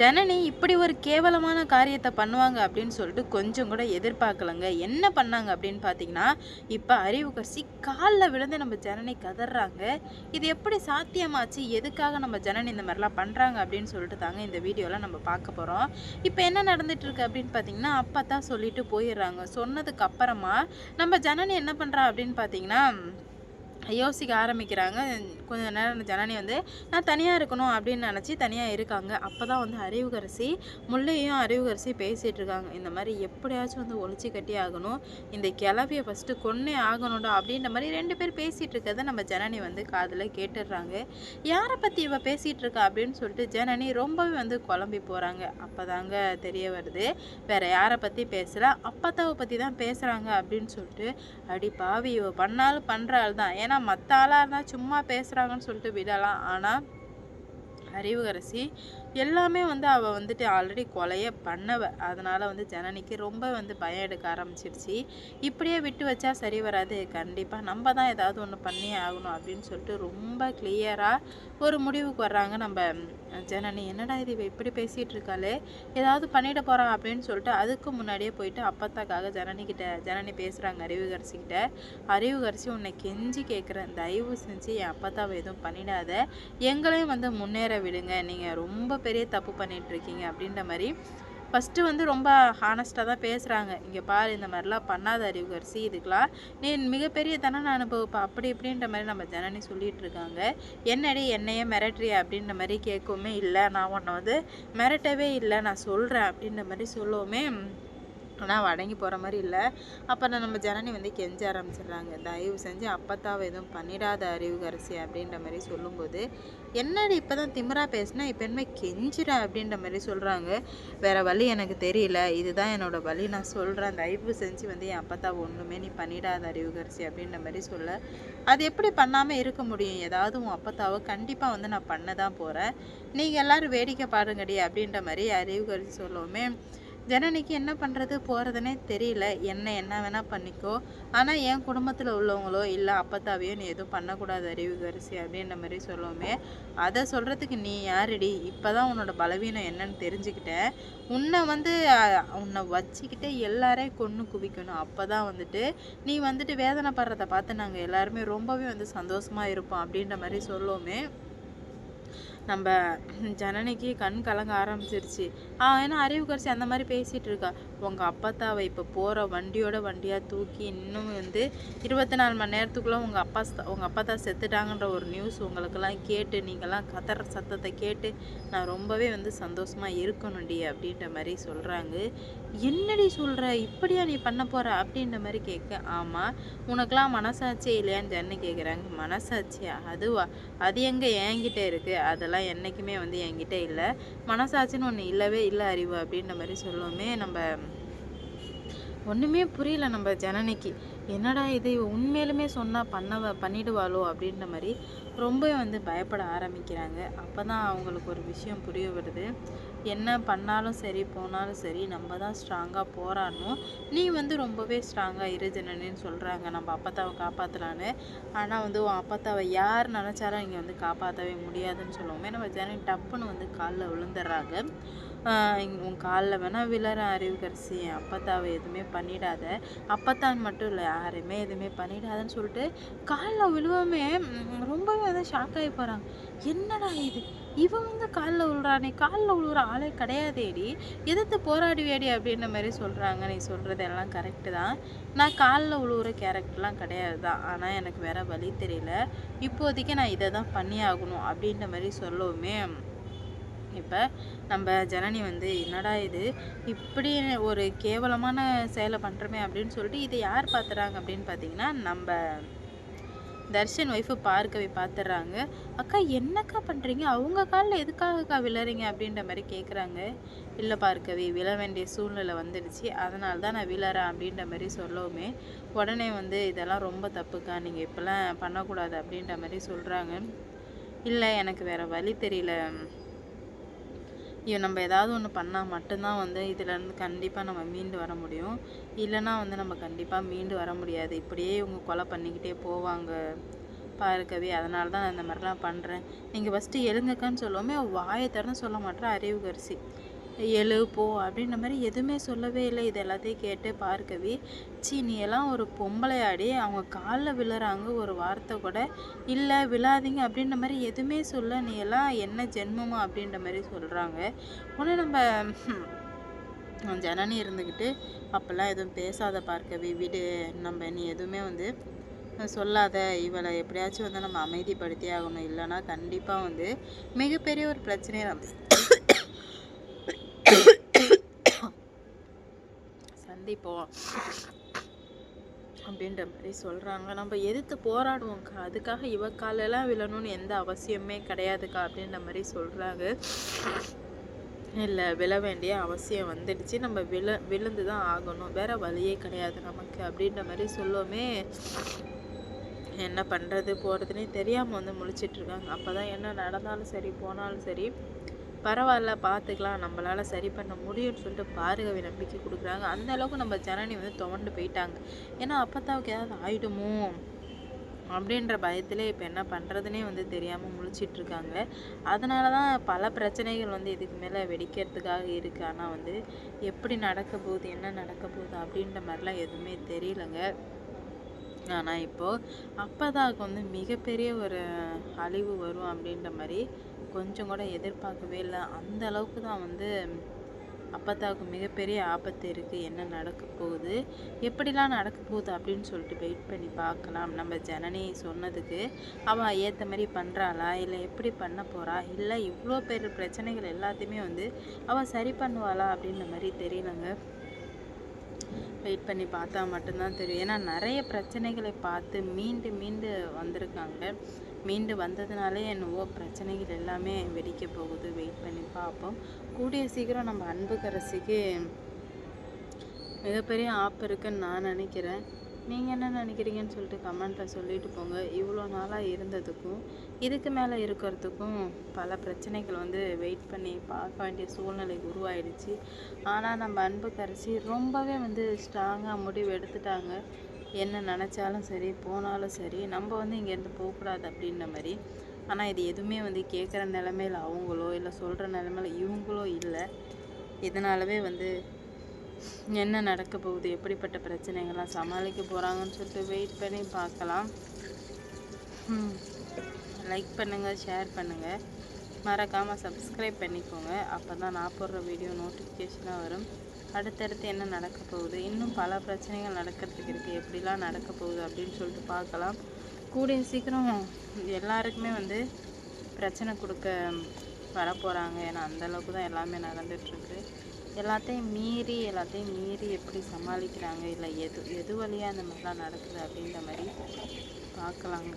ஜனனி இப்படி ஒரு கேவலமான காரியத்த பண்ணுவாங்க அப்படின்னு சொல்லிட்டு கொஞ்சம் கூட எதிர்பார்க்கலங்க. என்ன பண்ணாங்க அப்படின்னு பார்த்தீங்கன்னா, இப்ப அறிவுக்கரசி கால்ல விழுந்து நம்ம ஜனனி கதர்றாங்க. இது எப்படி சாத்தியமாச்சு? எதுக்காக நம்ம ஜனனி இந்த மாரிலாம் பண்றாங்க அப்படின்னு சொல்லிட்டு தாங்க இந்த வீடியோல நம்ம பார்க்க போறோம். இப்ப என்ன நடந்துட்டு இருக்கு அப்படின்னு பார்த்தீங்கன்னா, அப்பத்தா சொல்லிட்டு போயிர்றாங்க. சொன்னதுக்கு அப்புறமா நம்ம ஜனனி என்ன பண்றா அப்படின்னு பார்த்தீங்கன்னா யோசிக்க ஆரம்பிக்கிறாங்க. கொஞ்ச நேரம் ஜனனி வந்து, நான் தனியா இருக்கணும் அப்படின்னு நெனச்சு தனியா இருக்காங்க. அப்பதான் வந்து அறிவுக்கரசி, முல்லையும் அறிவுக்கரசியும் பேசிட்டு இருக்காங்க. இந்த மாரி எப்படியாச்சும் வந்து ஒழிச்சு கட்டியே ஆகணும். இந்த கிழவிய ஃபர்ஸ்ட்டு கொன்னே ஆகணும்டா அப்படின்ற மாரி 2 பேர் பேசிட்டு இருக்கறத நம்ம ஜனனி வந்து காதுல கேட்டுர்றாங்க. யார பத்தி இவ பேசிட்டு இருக்கா அப்படின்னு சொல்லிட்டு ஜனனி ரொம்பவே வந்து குழம்பி போறாங்க. அப்பதாங்க தெரிய வருது, வேற யார பத்தி பேசல, அப்பத்தாவ பத்தி தான் பேசுறாங்க அப்படின்னு சொல்லிட்டு, அடி பாவி! இவ பண்ணாலும் பண்ற ஆள் தான். ஏன்னா மத்த ஆளா இருந்தா சும்மா பேசுறாங்கன்னு சொல்லிட்டு விடலாம். ஆனா அறிவுக்கரசி எல்லாமே வந்து அவ வந்துட்டு ஆல்ரெடி கொலையே பண்ணவ. அதனால வந்து ஜனனிக்கு ரொம்ப வந்து பயம் எடுக்க ஆரம்பிச்சிருச்சு. இப்படியே விட்டு வச்சா சரி வராது. கண்டிப்பா நம்ம தான் ஏதாவது ஒண்ணு பண்ணியே ஆகணும் அப்படின்னு சொல்லிட்டு ரொம்ப கிளியரா ஒரு முடிவுக்கு வர்றாங்க நம்ம ஜனனி. என்னடா இது இவ இப்படி பேசிட்டு இருக்காளே! ஏதாவது பண்ணிட போறா அப்படின்னு சொல்லிட்டு அதுக்கு முன்னாடியே போயிட்டு அப்பத்தாக்காக ஜனனி பேசுறாங்க அறிவுக்கரசி கிட்ட. அறிவுக்கரசி உன்னை கெஞ்சி கேட்குறேன். தயவு செஞ்சு என் அப்பத்தாவ எதுவும் பண்ணிடாத. எங்களையும் வந்து முன்னேற விடுங்க. நீங்க ரொம்ப பெரிய தப்பு பண்ணிட்டு இருக்கீங்க அப்படின்ற மாரி ஃபர்ஸ்ட்டு வந்து ரொம்ப ஹானஸ்ட்டா தான் பேசுறாங்க. இங்க பாரு இந்த மாரிலாம் பண்ணாத அறிவுக்கரசி. இதுக்கெல்லாம் நீ மிகப்பெரிய தண்டனை அனுபவிப்ப. அப்படி இப்படின்ற மாரி நம்ம ஜனனி சொல்லிட்டு இருக்காங்க. என்னடி என்னையே மிரட்டுறியா அப்படின்ற மாரி கேட்கவுமே, இல்ல நான் உன்ன வந்து மிரட்டவே இல்ல. நான் சொல்றேன் அப்படின்ற மாரி சொல்லவுமே ஆனா அவ அடங்கி போற மாரி இல்ல. அப்புறம் நம்ம ஜனனி வந்து கெஞ்ச ஆரம்பிச்சிடுறாங்க. தயவு செஞ்சு அப்பத்தாவ எதுவும் பண்ணிடாத அறிவுக்கரசி அப்படின்ற மாரி சொல்லும்போது, என்னடி இப்பதான் திமிரா பேசுன, இப்ப என்ன கெஞ்சுற அப்படின்ற மாரி சொல்றாங்க. வேற வழி எனக்கு தெரியல. இதுதான் என்னோட வழி. நான் சொல்றேன். தயவு செஞ்சு வந்து என் அப்பத்தாவ ஒண்ணுமே நீ பண்ணிடாத அறிவுக்கரசி அப்படின்ற மாரி சொல்ல, அது எப்படி பண்ணாம இருக்க முடியும்? ஏதாவது உன் அப்பத்தாவ கண்டிப்பா வந்து நான் பண்ண தான் போறேன். நீங்க எல்லாரும் வேடிக்கை பாருங்கடி அப்படின்ற மாரி அறிவுக்கரசி சொல்லவுமே ஜனனிக்கு என்ன பண்ணுறது போகிறதுனே தெரியல. என்ன வேணா பண்ணிக்கோ, ஆனால் என் குடும்பத்தில் உள்ளவங்களோ இல்லை அப்பத்தாவையோ நீ எதுவும் பண்ணக்கூடாது அறிவுக்கரசி அப்படின்ற மாதிரி சொல்லவுமே, அதை சொல்கிறதுக்கு நீ யாருடி? இப்போ தான் உன்னோட பலவீனம் என்னன்னு தெரிஞ்சுக்கிட்டேன். உன்னை வந்து உன்னை வச்சுக்கிட்டே எல்லாரையும் கொன்று குவிக்கணும். அப்போ தான் வந்துட்டு நீ வந்துட்டு வேதனைப்படுறத பார்த்து நாங்கள் எல்லாருமே ரொம்பவே வந்து சந்தோஷமாக இருப்போம் அப்படின்ற மாதிரி சொல்லவுமே நம்ப ஜனனிக்கு கண் கலங்க ஆரம்பிச்சிருச்சு. ஏன்னா அறிவுக்கரசி அந்த மாரி பேசிட்டு இருக்கா. உங்க அப்பத்தாவ இப்ப போற வண்டியோட வண்டியா தூக்கி இன்னும் வந்து 24 மணி நேரத்துக்குள்ள உங்க அப்பத்தா செத்துட்டாங்கன்ற ஒரு நியூஸ் உங்களுக்கெல்லாம் கேட்டு, நீங்கலாம் கதற சத்தத்த கேட்டு, நான் ரொம்பவே வந்து சந்தோஷமா இருக்கணும்டி அப்படின்ற மாரி சொல்றாங்க. என்னடி சொல்ற? இப்படியா நீ பண்ண போற? அப்படின்ற மாரி கேட்க, ஆமா. உனக்கெல்லாம் மனசாட்சியே இல்லையான்னு ஜனனி கேட்குறாங்க. மனசாட்சியா? அதுவா? அது எங்க என்கிட்ட இருக்கு. அதெல்லாம் என்னைக்குமே வந்து என்கிட்ட இல்ல. மனசாட்சின்னு ஒண்ணு இல்லவே இல்ல அறிவு அப்படின்ற மாரி சொல்லவுமே, நம்ப ஒண்ணுமே புரியல நம்ம ஜனனிக்கு. என்னடா இது! இவ உண்மையிலுமே சொன்னா பண்ணிடுவாளோ அப்படின்ற மாரி ரொம்பவே வந்து பயப்பட ஆரம்பிக்கிறாங்க. அப்பதான் அவங்களுக்கு ஒரு விஷயம் புரிய வருது. என்ன பண்ணாலும் சரி, போனாலும் சரி, நம்ம தான் ஸ்ட்ராங்கா போராடணும். நீ வந்து ரொம்பவே ஸ்ட்ராங்கா இரு ஜனனின்னு சொல்றாங்க. நம்ம அப்பத்தாவ காப்பாத்தலான்னு. ஆனா வந்து உன் அப்பத்தாவ யார் நெனச்சாலும் இங்க வந்து காப்பாத்தவே முடியாதுன்னு சொல்லவுமே, நம்ம ஜனனி டப்புன்னு வந்து கால்ல விழுந்துர்றாங்க. உன் கால்ல வேணா விழறேன் அறிவுக்கரசி. என் அப்பத்தாவ எதுவுமே பண்ணிடாத. அப்பத்தான் மட்டும் இல்ல, யாரையுமே எதுவுமே பண்ணிடாதன்னு சொல்லிட்டு கால்ல விழுவவுமே ரொம்பவே வந்து ஷாக் ஆகி போறாங்க. என்னடா இது! இவன் வந்து கால்ல விழுறானே! கால்ல விழுவுற ஆளே கிடையாதேடி! எதிர்த்து போராடுவியாடி அப்படின்ற மாரி சொல்றாங்க. நீ சொல்றது எல்லாம் கரெக்ட்டு தான். நான் கால்ல விழுவுற கேரக்டர்லாம் கிடையாது தான். ஆனா எனக்கு வேற வழி தெரியல. இப்போதைக்கு நான் இத தான் பண்ணியே ஆகணும் அப்படின்ற மாரி சொல்லவுமே இப்ப நம்ப ஜனனி வந்து, என்னடா இது! இப்படி ஒரு கேவலமான செயல பண்றோமே அப்படின்னு சொல்லிட்டு, இத யார் பாத்துறாங்க அப்படின்னு பார்த்தீங்கன்னா, நம்ப தர்ஷன் ஒய்ஃபு பார்கவி பாத்துர்றாங்க. "அக்கா என்னக்கா பண்றீங்க? அவங்க கால்ல எதுக்காகக்கா விழறீங்க?" அப்படின்ற மாரி கேட்குறாங்க. "இல்ல பார்கவி, விழ வேண்டிய சூழ்நிலை வந்துடுச்சு. அதனால தான் நான் விழறேன்." அப்படின்ற மாரி சொல்லவுமே, உடனே வந்து, "இதெல்லாம் ரொம்ப தப்புக்கா. நீங்க இப்படிலாம் பண்ணக்கூடாது." அப்படின்ற மாரி சொல்றாங்க. "இல்ல எனக்கு வேற வழி தெரியல. நம்ம ஏதாவது ஒண்ணு பண்ணா மட்டும் தான் வந்து இதுலேருந்து கண்டிப்பா நம்ம மீண்டு வர முடியும். இல்லன்னா வந்து நம்ம கண்டிப்பா மீண்டு வர முடியாது. இப்படியே இவங்க கொலை பண்ணிக்கிட்டே போவாங்க." பாரு கவி, அதனால தான் நான் இந்த மாதிரிலாம் பண்ணுறேன். நீங்கள் ஃபஸ்ட்டு எழுங்கக்கான்னு சொல்லுவோமே, வாயை திறந்து சொல்ல மாட்டேறா அறிவுக்கரசி. எழு போ அப்படின்ற மாதிரி எதுவுமே சொல்லவே இல்லை. இது எல்லாத்தையும் கேட்டு பார்க்கவி, சி நீ எல்லாம் ஒரு பொம்பளையாடி, அவங்க காலில் விழுறாங்க, ஒரு வார்த்தை கூட இல்லை விழாதீங்க அப்படின்ற மாதிரி எதுவுமே சொல்ல, நீ எல்லாம் என்ன ஜென்மமா அப்படின்ற மாதிரி சொல்கிறாங்க. உடனே நம்ம ஜனனி இருந்துக்கிட்டு, அப்போல்லாம் எதுவும் பேசாத பார்க்கவி, விடு, நம்ம நீ எதுவுமே வந்து சொல்லாத, இவளை எப்படியாச்சும் வந்து நம்ம அமைதிப்படுத்தி ஆகணும், இல்லைன்னா கண்டிப்பாக வந்து மிகப்பெரிய ஒரு பிரச்சனையை நம்ம சந்திப்போம் அப்படின்ற மாதிரி சொல்கிறாங்க. நம்ம எதிர்த்து போராடுவோம்க்கா, அதுக்காக இவ காலெல்லாம் விழணும்னு எந்த அவசியமே கிடையாதுக்கா அப்படின்ற மாதிரி சொல்கிறாங்க. இல்லை, விழ வேண்டிய அவசியம் வந்துடுச்சு, நம்ம விழுந்து தான் ஆகணும், வேற வழியே கிடையாது நமக்கு அப்படின்ற மாதிரி சொல்லுவோமே. என்ன பண்ணுறது போகிறதுனே தெரியாமல் வந்து முழிச்சிட்ருக்காங்க. அப்போ தான் என்ன நடந்தாலும் சரி போனாலும் சரி பரவாயில்ல பார்த்துக்கலாம், நம்மளால் சரி பண்ண முடியும்னு சொல்லிட்டு பார்கவி நம்பிக்கை கொடுக்குறாங்க. அந்த அளவுக்கு நம்ம ஜனனி வந்து துவண்டு போயிட்டாங்க. ஏன்னா அப்பத்தாவுக்கு ஏதாவது ஆயிடுமோ அப்படின்ற பயத்திலே இப்போ என்ன பண்ணுறதுனே வந்து தெரியாமல் முழிச்சிட்ருக்காங்க. அதனால தான் பல பிரச்சனைகள் வந்து இதுக்கு மேலே வெடிக்கிறதுக்காக இருக்குது. ஆனால் வந்து எப்படி நடக்க போகுது, என்ன நடக்க போகுது அப்படின்ற மாதிரிலாம் எதுவுமே தெரியலங்க. ஆனால் இப்போது அப்பதாவுக்கு வந்து மிகப்பெரிய ஒரு அழிவு வரும் அப்படின்ற மாதிரி கொஞ்சம் கூட எதிர்பார்க்கவே இல்லை. அந்த அளவுக்கு தான் வந்து அப்பத்தாவுக்கு மிகப்பெரிய ஆபத்து இருக்குது. என்ன நடக்க போகுது, எப்படிலாம் நடக்க போகுது அப்படின்னு சொல்லிட்டு வெயிட் பண்ணி பார்க்கலாம். நம்ம ஜனனி சொன்னதுக்கு அவள் ஏற்ற மாதிரி பண்ணுறாளா, இல்லை எப்படி பண்ண போகிறா, இல்லை இவ்வளோ பெரிய பிரச்சனைகள் எல்லாத்தையுமே வந்து அவள் சரி பண்ணுவாளா அப்படின்ற மாதிரி தெரியலங்க. வெயிட் பண்ணி பார்த்தா மட்டும்தான் தெரியும். ஏன்னா நிறைய பிரச்சனைகளை பார்த்து மீண்டு மீண்டு வந்திருக்காங்க. மீண்டு வந்ததுனாலே என்னவோ பிரச்சனைகள் எல்லாமே வெடிக்க போகுது. வெயிட் பண்ணி பார்ப்போம். கூடிய சீக்கிரம் நம்ம அன்புக்கரசிக்கு மிகப்பெரிய ஆப்பு இருக்குன்னு நான் நினைக்கிறேன். நீங்கள் என்ன நினைக்கிறீங்கன்னு சொல்லிட்டு கமெண்ட்டில் சொல்லிட்டு போங்க. இவ்வளோ நாளாக இருந்ததுக்கும் இதுக்கு மேலே இருக்கிறதுக்கும் பல பிரச்சனைகள் வந்து வெயிட் பண்ணி பார்க்க வேண்டிய சூழ்நிலை உருவாயிடுச்சு. ஆனால் நம்ம அன்புக்கரசி ரொம்பவே வந்து ஸ்ட்ராங்காக முடிவு எடுத்துட்டாங்க. என்ன நினச்சாலும் சரி போனாலும் சரி நம்ம வந்து இங்கேருந்து போகக்கூடாது அப்படின்ற மாதிரி. ஆனால் இது எதுவுமே வந்து கேட்குற நிலமையில் அவங்களோ இல்லை சொல்கிற நிலமையில் இவங்களோ இல்லை. இதனாலவே வந்து என்ன நடக்க போகுது, எப்படிப்பட்ட பிரச்சனைகள்லாம் சமாளிக்க போகிறாங்கன்னு சொல்லிட்டு வெயிட் பண்ணி பார்க்கலாம். லைக் பண்ணுங்கள், ஷேர் பண்ணுங்கள், மறக்காமல் சப்ஸ்கிரைப் பண்ணிக்கோங்க. அப்போ தான் நான் போடுற வீடியோ நோட்டிஃபிகேஷனாக வரும். அடுத்தடுத்து என்ன நடக்க போகுது, இன்னும் பல பிரச்சனைகள் நடக்கிறதுக்கு இருக்குது, எப்படிலாம் நடக்க போகுது அப்படின்னு சொல்லிட்டு பார்க்கலாம். கூடிய சீக்கிரம் எல்லாருக்குமே வந்து பிரச்சனை கொடுக்க வரப்போகிறாங்க. ஏன்னா அந்தளவுக்கு தான் எல்லாமே நடந்துகிட்ருக்கு. எல்லாத்தையும் மீறி எப்படி சமாளிக்கிறாங்க, இல்லை எது வழியாக அந்த மாதிரிலாம் நடக்குது அப்படின்ற மாதிரி பார்க்கலாங்க.